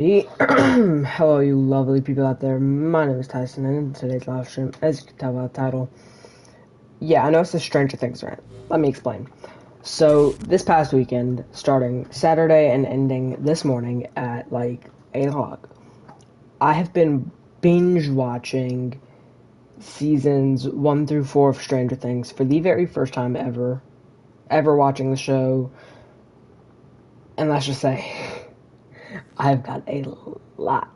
Hey, hello, you lovely people out there. My name is Tyson, and in today's live stream, as you can tell by the title, yeah, I know it's a Stranger Things rant. Let me explain. So, this past weekend, starting Saturday and ending this morning at like 8 o'clock, I have been binge watching seasons 1 through 4 of Stranger Things for the very first time ever watching the show. And let's just say, I've got a lot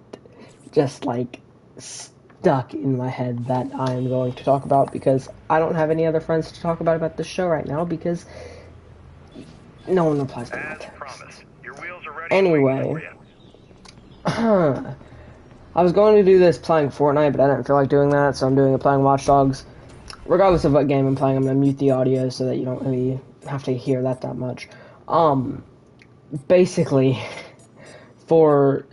just like stuck in my head that I'm going to talk about because I don't have any other friends to talk about the show right now because no one replies to my As text. promised, your wheels are ready and we can Anyway, orient. I was going to do this playing Fortnite, but I didn't feel like doing that, so I'm doing it playing Watch Dogs. Regardless of what game I'm playing, I'm gonna mute the audio so that you don't really have to hear that much. Um, Basically, for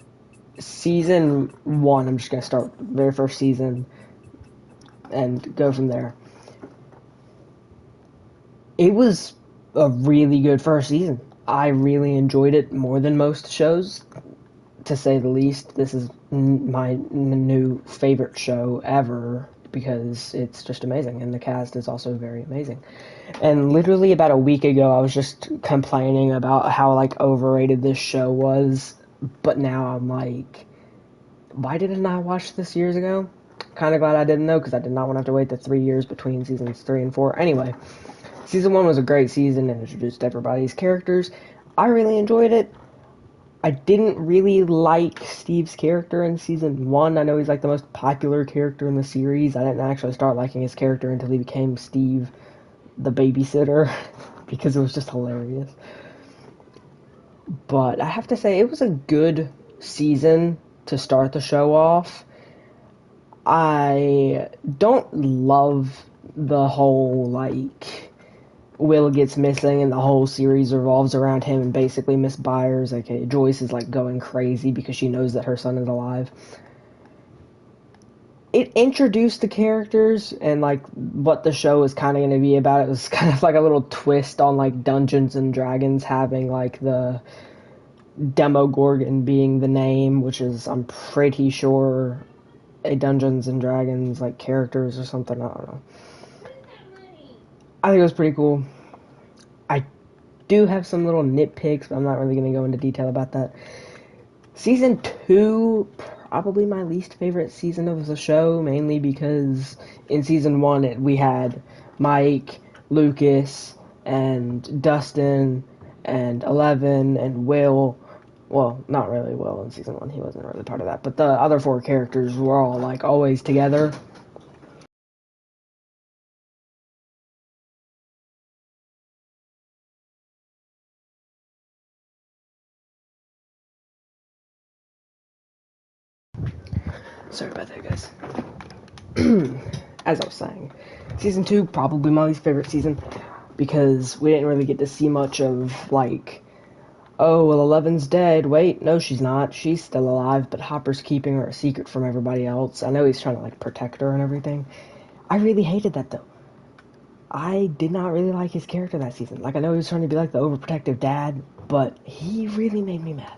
season one, I'm just gonna start the very first season and go from there. It was a really good first season. I really enjoyed it more than most shows, to say the least. This is my new favorite show ever because it's just amazing, and the cast is also very amazing. And literally about a week ago, I was just complaining about how like overrated this show was, but now I'm like, why didn't I watch this years ago? Kind of glad I didn't know because I did not want to have to wait the 3 years between seasons 3 and 4. Anyway, season 1 was a great season and introduced everybody's characters. I really enjoyed it. I didn't really like Steve's character in season 1. I know he's like the most popular character in the series. I didn't actually start liking his character until he became Steve the babysitter because it was just hilarious. But I have to say, it was a good season to start the show off. I don't love the whole, like, Will gets missing and the whole series revolves around him and basically Miss Byers, aka Joyce, is, like, going crazy because she knows that her son is alive. It introduced the characters and, like, what the show is kind of going to be about. It was kind of like a little twist on, like, Dungeons and Dragons having, like, the Demogorgon being the name, which is, I'm pretty sure, a Dungeons and Dragons like characters or something. I don't know. I think it was pretty cool. I do have some little nitpicks, but I'm not really going to go into detail about that. Season 2, probably my least favorite season of the show, mainly because in season 1 we had Mike, Lucas, and Dustin, and Eleven, and Will. Well, not really Will in season 1, he wasn't really part of that, but the other four characters were all like always together. Sorry about that, guys. As I was saying, season 2 probably my least favorite season because we didn't really get to see much of like, oh well, Eleven's dead. Wait, no, she's not. She's still alive, but Hopper's keeping her a secret from everybody else. I know he's trying to like protect her and everything. I really hated that though. I did not really like his character that season. Like I know he was trying to be like the overprotective dad, but he really made me mad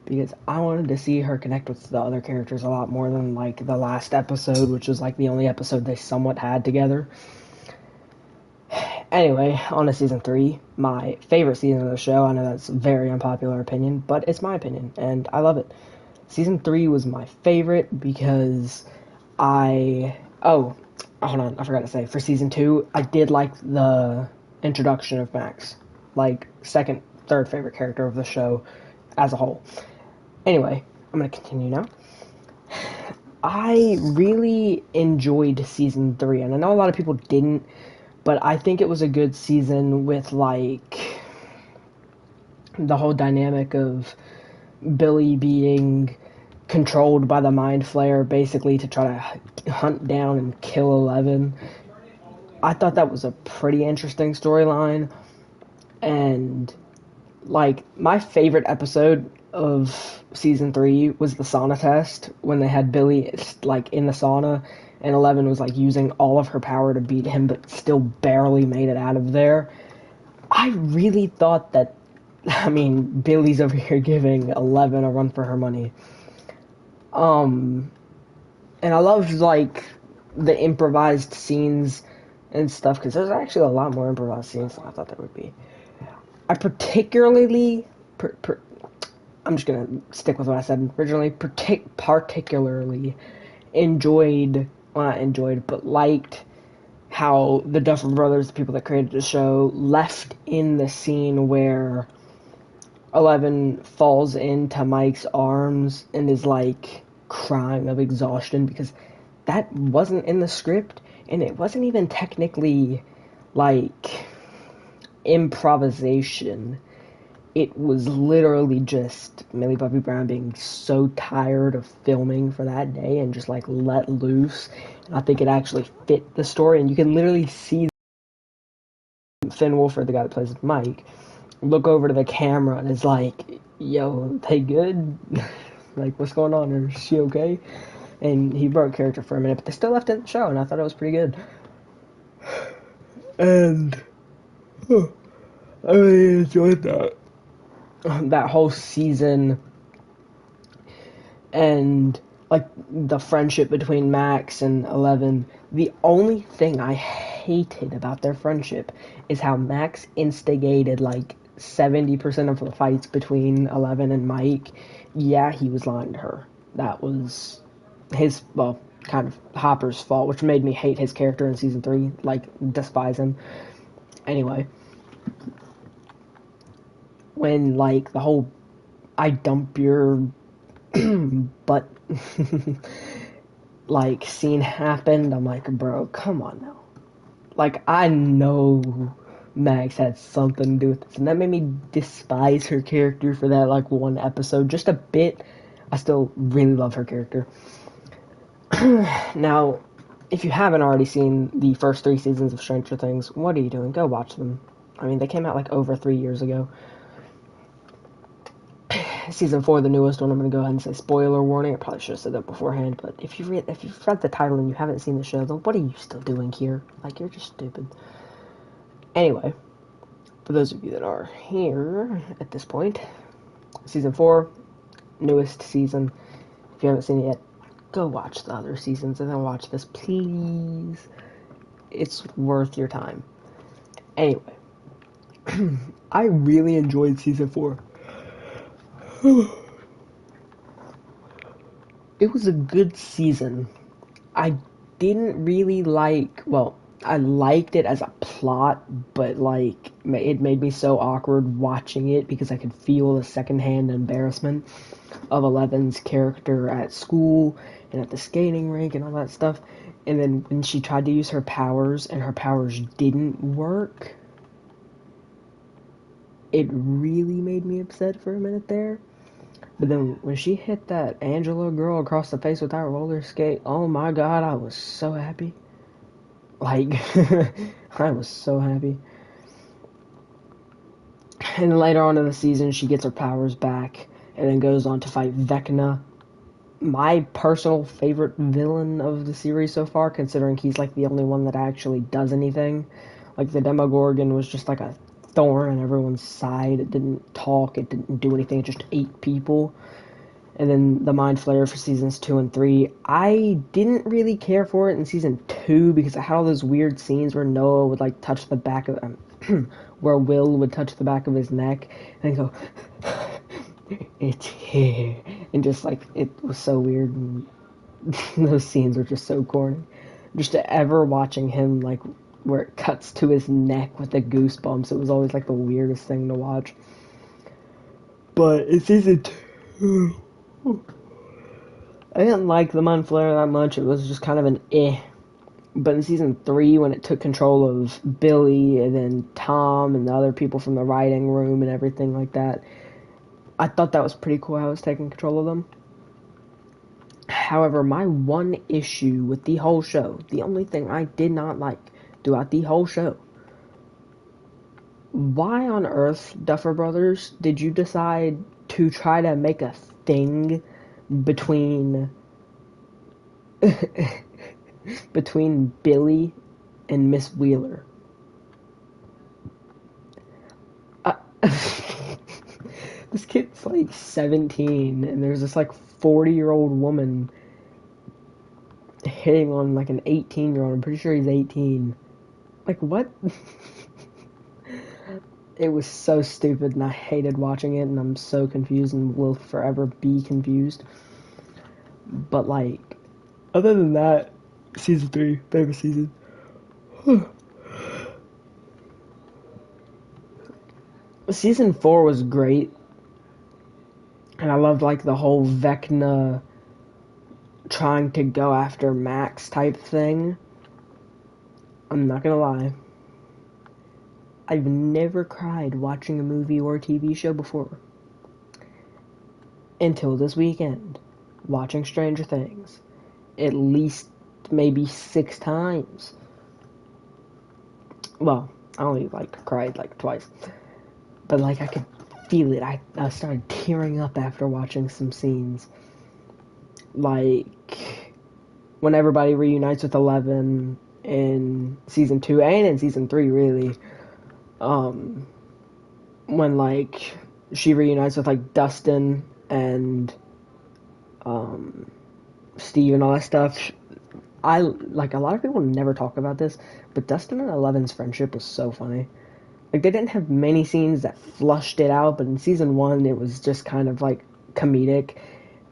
because I wanted to see her connect with the other characters a lot more than like the last episode, which was like the only episode they somewhat had together. Anyway, on to season 3, my favorite season of the show. I know that's a very unpopular opinion, but it's my opinion, and I love it. Season 3 was my favorite because I. Oh, hold on, I forgot to say. For season 2, I did like the introduction of Max. Like, second, third favorite character of the show as a whole. Anyway, I'm gonna continue now. I really enjoyed season 3, and I know a lot of people didn't, but I think it was a good season with like the whole dynamic of Billy being controlled by the Mind Flayer basically to try to hunt down and kill Eleven. I thought that was a pretty interesting storyline, and like my favorite episode of season 3 was the sauna test when they had Billy like in the sauna and Eleven was like using all of her power to beat him but still barely made it out of there. I really thought that I mean, Billy's over here giving 11 a run for her money. Um, and I loved like the improvised scenes and stuff because there's actually a lot more improvised scenes than I thought there would be. I particularly, I'm just gonna stick with what I said originally. Particularly enjoyed, well, not enjoyed, but liked how the Duffer Brothers, the people that created the show, left in the scene where 11 falls into Mike's arms and is like crying of exhaustion because that wasn't in the script and it wasn't even technically like improvisation. It was literally just Millie Bobby Brown being so tired of filming for that day and just like let loose. And I think it actually fit the story, and you can literally see Finn Wolford, the guy that plays Mike, look over to the camera and is like, "Yo, they good? Like, what's going on? Is she okay?" And he broke character for a minute, but they still left it in the show, and I thought it was pretty good. And I really enjoyed that whole season, and like the friendship between Max and 11. The only thing I hated about their friendship is how Max instigated like 70% of the fights between 11 and Mike. Yeah, he was lying to her. That was his, well, kind of Hopper's fault, which made me hate his character in season 3, like despise him. Anyway, when like the whole I dump your butt like scene happened, I'm like, bro, come on now. Like, I know Max had something to do with this, and that made me despise her character for that like one episode just a bit. I still really love her character. Now, if you haven't already seen the first 3 seasons of Stranger Things, what are you doing? Go watch them. I mean, they came out like over 3 years ago. Season 4, the newest one, I'm going to go ahead and say spoiler warning. I probably should have said that beforehand, but if you've read the title and you haven't seen the show, then what are you still doing here? Like, you're just stupid. Anyway, for those of you that are here at this point, season 4, newest season. If you haven't seen it yet, go watch the other seasons and then watch this, please. It's worth your time. Anyway, I really enjoyed season 4. It was a good season. I didn't really like, well, I liked it as a plot, but like it made me so awkward watching it because I could feel the secondhand embarrassment of Eleven's character at school and at the skating rink and all that stuff. And then when she tried to use her powers and her powers didn't work, it really made me upset for a minute there. But then when she hit that Angela girl across the face with that roller skate, oh my god, I was so happy. Like, I was so happy. And later on in the season, she gets her powers back and then goes on to fight Vecna. My personal favorite villain of the series so far, considering he's like the only one that actually does anything. Like, the Demogorgon was just like a thorn in everyone's side. It didn't talk, it didn't do anything, it just ate people. And then the Mind Flayer for seasons 2 and 3. I didn't really care for it in season 2 because I had all those weird scenes where Noah would like touch the back of where Will would touch the back of his neck and go, "It's here," and just like it was so weird. And those scenes were just so corny. Just ever watching him like where it cuts to his neck with the goosebumps, it was always like the weirdest thing to watch. But in season 2. I didn't like the Mind Flayer that much. It was just kind of an eh. But in season 3, when it took control of Billy and then Tom and the other people from the writing room and everything like that, I thought that was pretty cool how it was taking control of them. However, my one issue with the whole show, the only thing I did not like throughout the whole show, why on earth, Duffer Brothers, did you decide to try to make a thing between between Billy and Miss Wheeler? Uh, This kid's like 17, and there's this like 40-year-old woman hitting on like an 18-year-old. I'm pretty sure he's 18. Like, what? It was so stupid, and I hated watching it, and I'm so confused and will forever be confused. But, like, other than that, season 3, favorite season. Season 4 was great, and I loved, like, the whole Vecna trying to go after Max type thing. I'm not gonna lie. I've never cried watching a movie or a TV show before. Until this weekend. Watching Stranger Things. At least maybe 6 times. Well, I only like cried like twice. But like I could feel it. I started tearing up after watching some scenes. Like when everybody reunites with Eleven in season 2 and in season 3 really. When like she reunites with like Dustin and Steve and all that stuff. I like a lot of people never talk about this, but Dustin and Eleven's friendship was so funny. Like they didn't have many scenes that flushed it out, but in season 1 it was just kind of like comedic,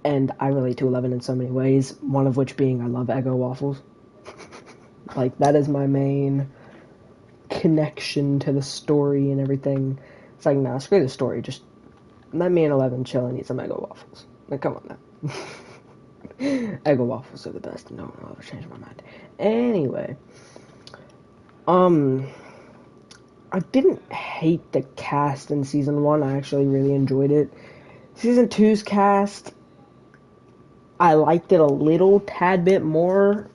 and I relate to Eleven in so many ways. One of which being I love Eggo waffles. Like that is my main connection to the story and everything. It's like, nah, screw the story. Just let me and Eleven chill and eat some Eggo waffles. Like, come on now. Eggo waffles are the best. No, I'll ever change my mind. Anyway, I didn't hate the cast in season 1. I actually really enjoyed it. Season two's cast, I liked it a little tad bit more,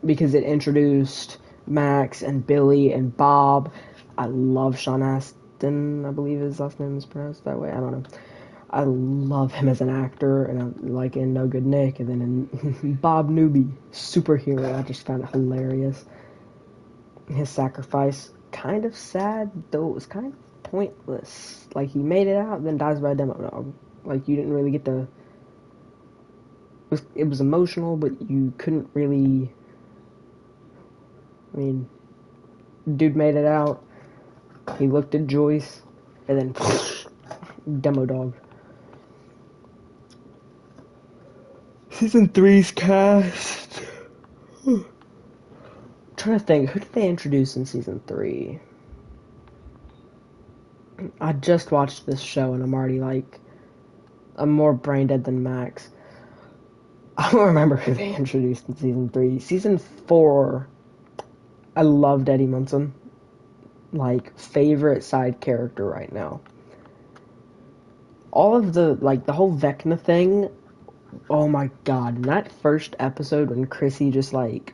because it introduced Max and Billy and Bob. I love Sean Astin, I believe his last name is pronounced that way. I don't know. I love him as an actor, and I like in No Good Nick, and then in Bob Newby, superhero. I just found it hilarious. His sacrifice, kind of sad, though it was kind of pointless. Like he made it out, then dies by a demo dog. Like you didn't really get to. It was emotional, but you couldn't really. I mean, dude made it out. He looked at Joyce, and then demo dog. Season 3's cast. I'm trying to think, who did they introduce in season 3? I just watched this show and I'm already like, I'm more brain dead than Max. I don't remember who they introduced in season 3. Season 4, I loved Eddie Munson. Like, favorite side character right now. All of the, like, the whole Vecna thing, oh my god, in that first episode when Chrissy just, like,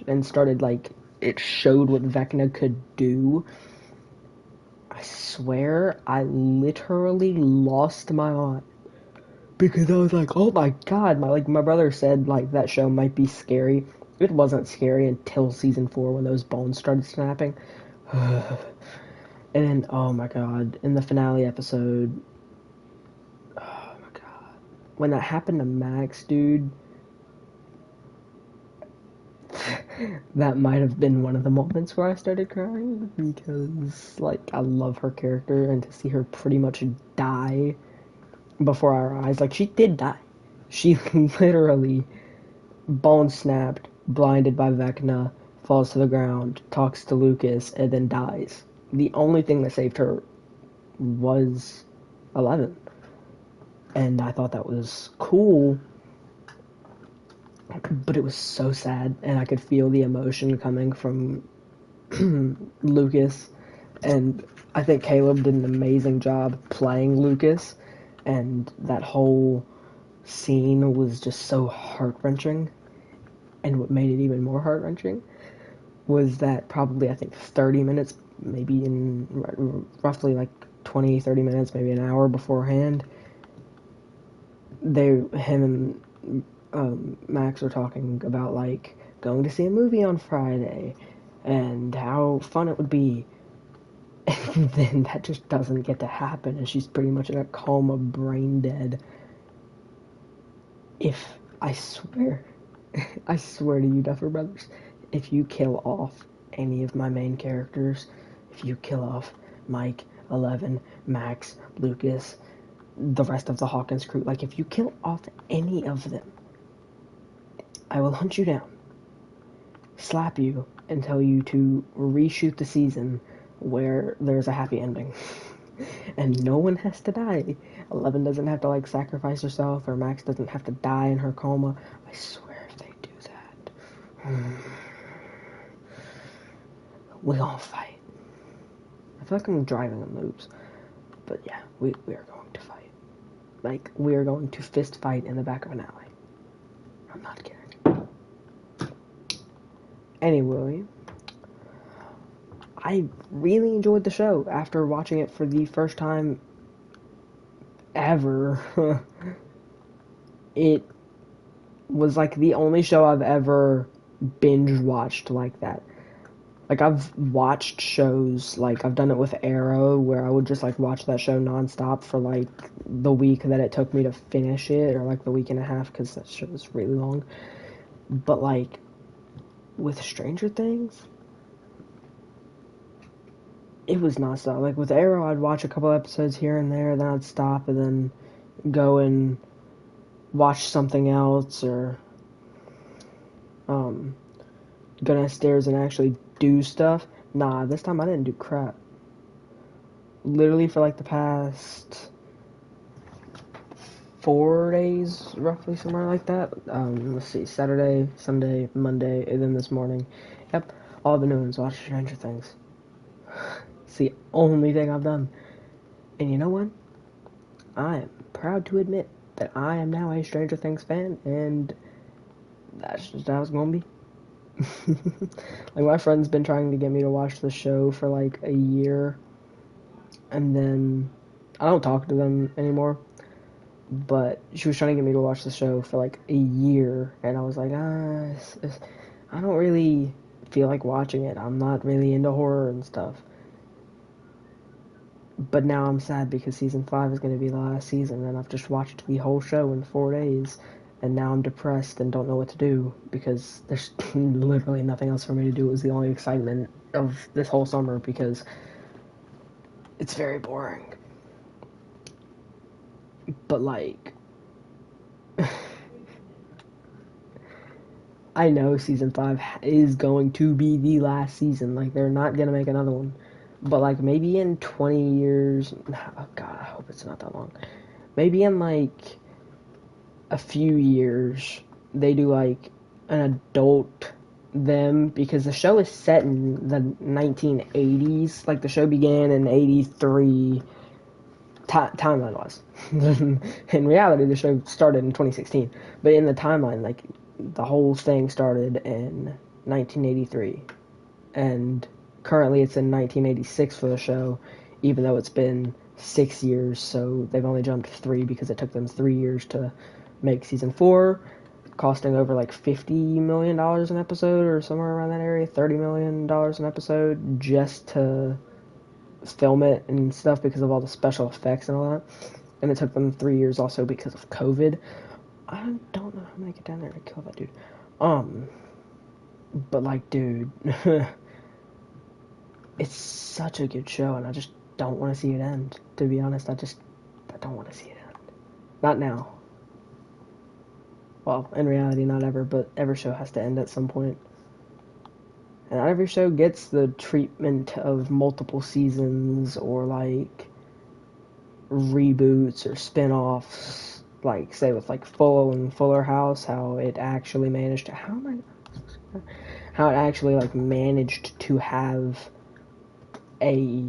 and started, like, it showed what Vecna could do, I swear, I literally lost my mind. Because I was like, oh my god, my brother said, like, that show might be scary. It wasn't scary until season 4 when those bones started snapping. And then, oh my god, in the finale episode, oh my god, when that happened to Max, dude, that might have been one of the moments where I started crying, because, like, I love her character, and to see her pretty much die before our eyes, like, she did die. She literally bone snapped, blinded by Vecna, falls to the ground, talks to Lucas, and then dies. The only thing that saved her was 11. And I thought that was cool, but it was so sad, and I could feel the emotion coming from Lucas, and I think Caleb did an amazing job playing Lucas, and that whole scene was just so heart-wrenching, and what made it even more heart-wrenching was that probably, I think, 30 minutes, maybe in roughly like 20, 30 minutes, maybe an hour beforehand, him and Max were talking about, like, going to see a movie on Friday, and how fun it would be. And then that just doesn't get to happen, and she's pretty much in a coma, brain dead. If, I swear, I swear to you, Duffer Brothers, if you kill off any of my main characters, if you kill off Mike, Eleven, Max, Lucas, the rest of the Hawkins crew, like if you kill off any of them, I will hunt you down, slap you, and tell you to reshoot the season where there's a happy ending. And no one has to die. Eleven doesn't have to like sacrifice herself, or Max doesn't have to die in her coma. I swear if they do that, we gonna fight. I feel like I'm driving in loops, but yeah, we are going to fight. Like we are going to fist fight in the back of an alley. I'm not kidding. Anyway, I really enjoyed the show after watching it for the first time ever. It was like the only show I've ever binge watched like that. Like I've watched shows, like I've done it with Arrow, where I would just like watch that show nonstop for like the week that it took me to finish it, or like the week and a half, because that show was really long. But like with Stranger Things, it was nonstop. Like with Arrow, I'd watch a couple episodes here and there, then I'd stop and then go and watch something else, or go downstairs and actually do stuff. Nah, this time I didn't do crap. Literally for like the past 4 days, roughly, somewhere like that. Let's see, Saturday, Sunday, Monday, and then this morning. Yep, all I've been doing is watch Stranger Things. It's the only thing I've done. And you know what? I am proud to admit that I am now a Stranger Things fan, and that's just how it's gonna be. Like my friend's been trying to get me to watch the show for like a year, and then I don't talk to them anymore, but she was trying to get me to watch the show for like a year, and I was like, I don't really feel like watching it. I'm not really into horror and stuff. But now I'm sad because season 5 is going to be the last season, and I've just watched the whole show in 4 days, and now I'm depressed and don't know what to do because there's literally nothing else for me to do. It was the only excitement of this whole summer because it's very boring. But like, I know season 5 is going to be the last season. Like, they're not going to make another one. But like maybe in 20 years, oh god, I hope it's not that long. Maybe in like a few years, they do like an adult them, because the show is set in the 1980s. Like the show began in 83 timeline wise. In reality, the show started in 2016, but in the timeline, like the whole thing started in 1983, and currently it's in 1986 for the show, even though it's been 6 years. So they've only jumped 3 because it took them 3 years to make season 4, costing over like $50 million an episode or somewhere around that area, $30 million an episode just to film it and stuff because of all the special effects and all that. And it took them 3 years also because of COVID. I don't know how I'm gonna get down there to kill that dude. But like, dude, it's such a good show, and I just don't want to see it end. To be honest, I don't want to see it end. Not now. Well, in reality, not ever, but every show has to end at some point. And not every show gets the treatment of multiple seasons or like reboots or spin-offs, like say with like Full and Fuller House, how it actually managed to how it actually like managed to have a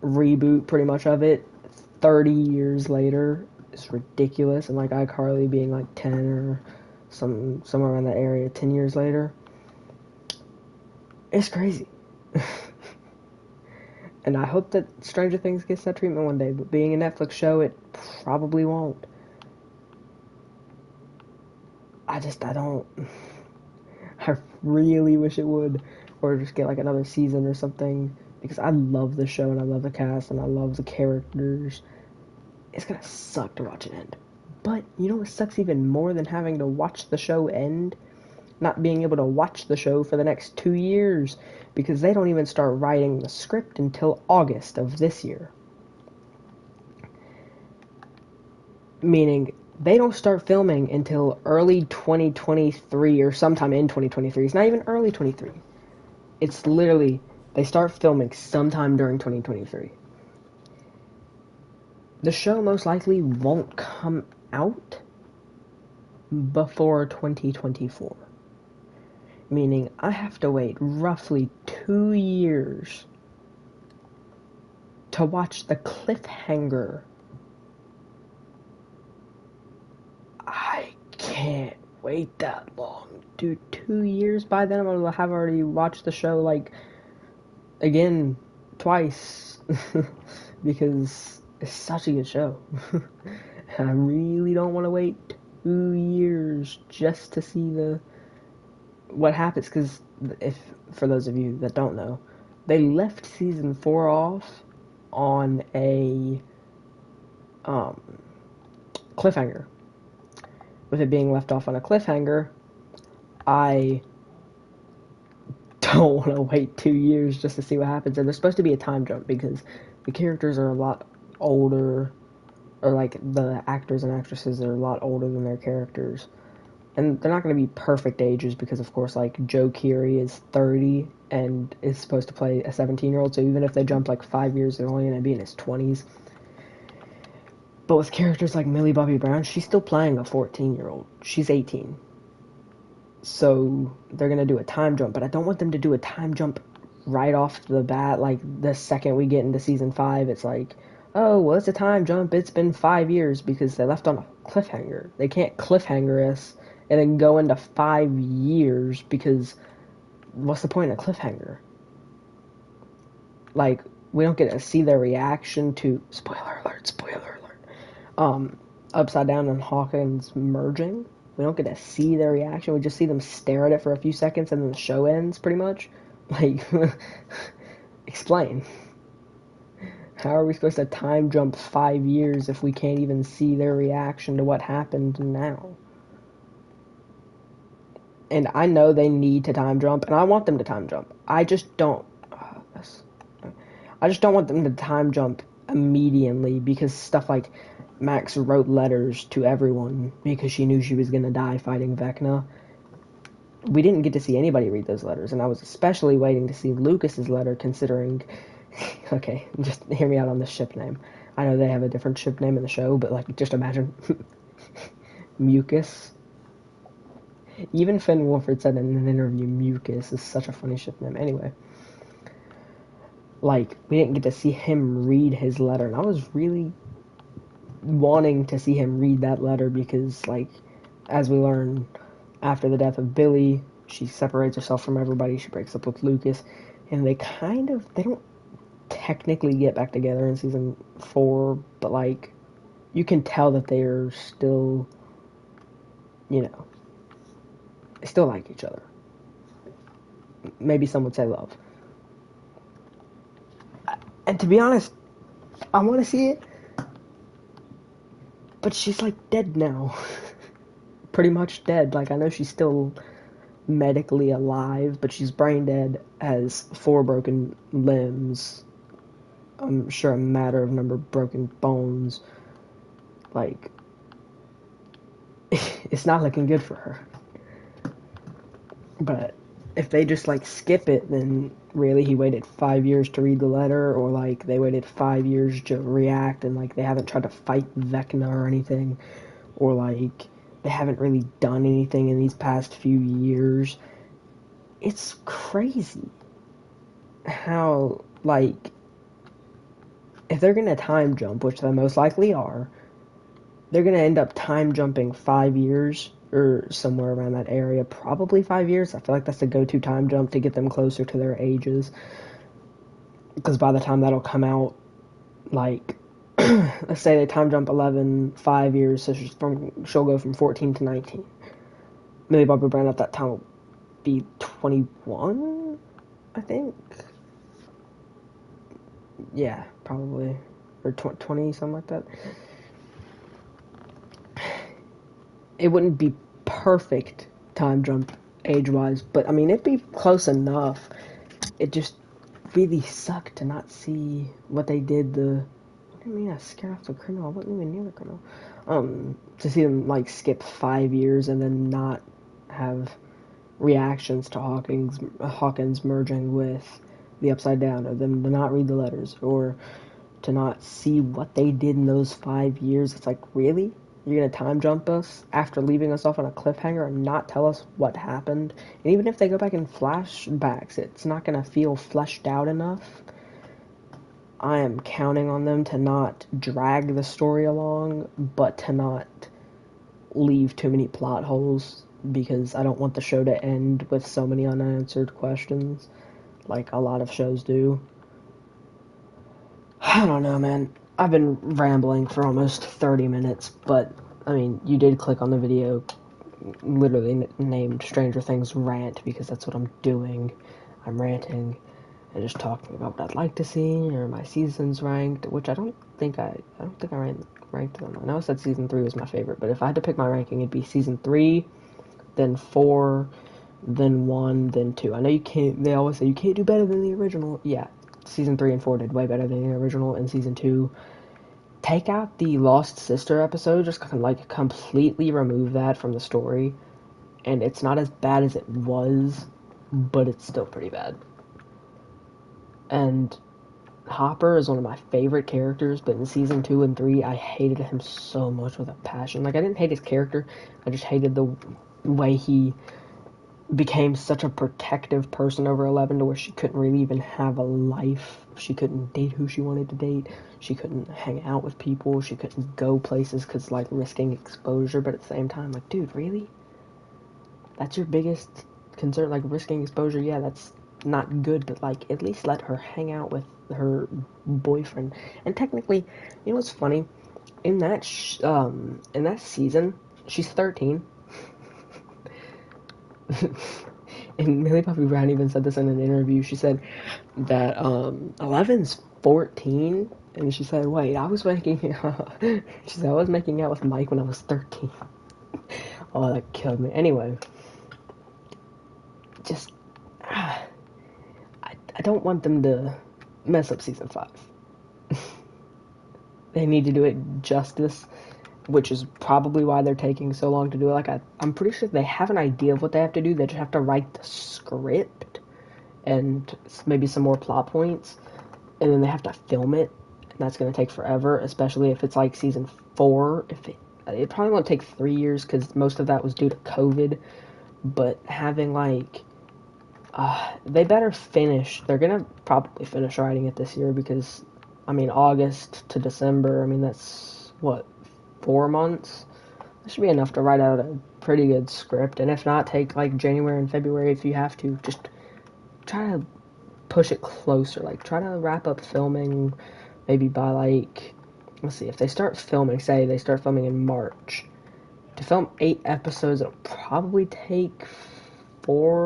reboot pretty much of it 30 years later is ridiculous. And like iCarly being like 10 or somewhere around that area 10 years later, it's crazy. And I hope that Stranger Things gets that treatment one day, but being a Netflix show, it probably won't. I don't. I really wish it would, or just get like another season or something, because I love the show and I love the cast and I love the characters. It's gonna suck to watch it end. But you know what sucks even more than having to watch the show end? Not being able to watch the show for the next 2 years, because they don't even start writing the script until August of this year. Meaning they don't start filming until early 2023 or sometime in 2023. It's not even early 23. It's literally they start filming sometime during 2023. The show most likely won't come out before 2024. Meaning I have to wait roughly 2 years to watch the cliffhanger. I can't wait that long. Dude, 2 years? By then I'm gonna have already watched the show, like, again, twice. Because it's such a good show. And I really don't want to wait 2 years just to see what happens. Because if for those of you that don't know, they left season 4 off on a cliffhanger. With it being left off on a cliffhanger, I don't want to wait 2 years just to see what happens. And there's supposed to be a time jump because the characters are a lot older, or like the actors and actresses are a lot older than their characters. And they're not going to be perfect ages because, of course, like Joe Keery is 30 and is supposed to play a 17-year-old. So even if they jump like 5 years, they're only going to be in his 20s. But with characters like Millie Bobby Brown, she's still playing a 14-year-old. She's 18. So they're going to do a time jump, but I don't want them to do a time jump right off the bat. Like the second we get into season 5, it's like, oh, well, it's a time jump. It's been 5 years because they left on a cliffhanger. They can't cliffhanger us and then go into 5 years because what's the point of cliffhanger? Like, we don't get to see their reaction to, spoiler alert, Upside Down and Hawkins merging. We don't get to see their reaction. We just see them stare at it for a few seconds and then the show ends, pretty much. Like, explain. How are we supposed to time jump 5 years if we can't even see their reaction to what happened now? And I know they need to time jump, and I want them to time jump. I just don't want them to time jump immediately because stuff like Max wrote letters to everyone because she knew she was going to die fighting Vecna. We didn't get to see anybody read those letters, and I was especially waiting to see Lucas's letter considering... Okay, just hear me out on this ship name. I know they have a different ship name in the show, but like, just imagine Mucus. Even Finn Wolford said in an interview, Mucus is such a funny ship name. Anyway, like, we didn't get to see him read his letter, and I was really wanting to see him read that letter because, like, as we learn after the death of Billy, she separates herself from everybody, she breaks up with Lucas, and they don't technically get back together in season 4, but, like, you can tell that they're still, you know, they still like each other. Maybe some would say love. And to be honest, I want to see it, but she's, like, dead now. Pretty much dead. Like, I know she's still medically alive, but she's brain dead, has 4 broken limbs, I'm sure a matter of number of broken bones. Like, it's not looking good for her. But if they just, like, skip it, then really he waited 5 years to read the letter, or, like, they waited 5 years to react, and, like, they haven't tried to fight Vecna or anything, or, like, they haven't really done anything in these past few years. It's crazy how, like, if they're gonna time jump, which they most likely are, they're gonna end up time jumping 5 years or somewhere around that area, probably 5 years. I feel like that's the go-to time jump to get them closer to their ages, because by the time that'll come out, like, let's say they time jump 11, 5 years, so she'll go from 14 to 19. Millie Bobby Brown at that time will be 21, I think. Yeah, probably. Or 20, something like that. It wouldn't be perfect time jump age wise, but I mean, it'd be close enough. It just really sucked to not see what they did. What do you mean I scared off the criminal? I wasn't even near the criminal. To see them like skip 5 years and then not have reactions to Hawkins merging with the Upside Down, or them to not read the letters, or to not see what they did in those 5 years. It's like, really? You're gonna time jump us after leaving us off on a cliffhanger and not tell us what happened? And even if they go back in flashbacks, it's not gonna feel fleshed out enough. I am counting on them to not drag the story along, but to not leave too many plot holes, because I don't want the show to end with so many unanswered questions like a lot of shows do. I don't know, man. I've been rambling for almost 30 minutes, but I mean, you did click on the video literally named Stranger Things Rant, because that's what I'm doing. I'm ranting and just talking about what I'd like to see, or my seasons ranked, which I don't think I ranked them. I know I said season 3 was my favorite, but if I had to pick my ranking, it'd be season 3, then 4, then 1, then 2. I know you can't, they always say you can't do better than the original. Yeah, season 3 and 4 did way better than the original, and season 2, take out the Lost Sister episode, just kind of like completely remove that from the story, and it's not as bad as it was, but it's still pretty bad. And Hopper is one of my favorite characters, but in season 2 and 3, I hated him so much with a passion. Like, I didn't hate his character, I just hated the way he became such a protective person over Eleven, to where she couldn't really even have a life. She couldn't date who she wanted to date. She couldn't hang out with people. She couldn't go places because, like, risking exposure. But at the same time, like, dude, really? That's your biggest concern? Like, risking exposure? Yeah, that's not good, but, like, at least let her hang out with her boyfriend. And technically, you know what's funny? In that season, she's 13. And Millie Bobby Brown even said this in an interview. She said that Eleven's 14, and she said, "Wait, I was making." She said, "I was making out with Mike when I was 13." Oh, that killed me. Anyway, just I don't want them to mess up season 5. They need to do it justice, which is probably why they're taking so long to do it. Like, I'm pretty sure they have an idea of what they have to do. They just have to write the script and maybe some more plot points, and then they have to film it, and that's going to take forever, especially if it's like season 4. It probably won't take 3 years, because most of that was due to COVID, but having like they better finish. They're gonna probably finish writing it this year, because I mean, August to December, I mean, that's what, 4 months. That should be enough to write out a pretty good script. And if not, take like January and February if you have to. Just try to push it closer. Like, try to wrap up filming maybe by, like, let's see, if they start filming, say they start filming in March. To film 8 episodes, it'll probably take 4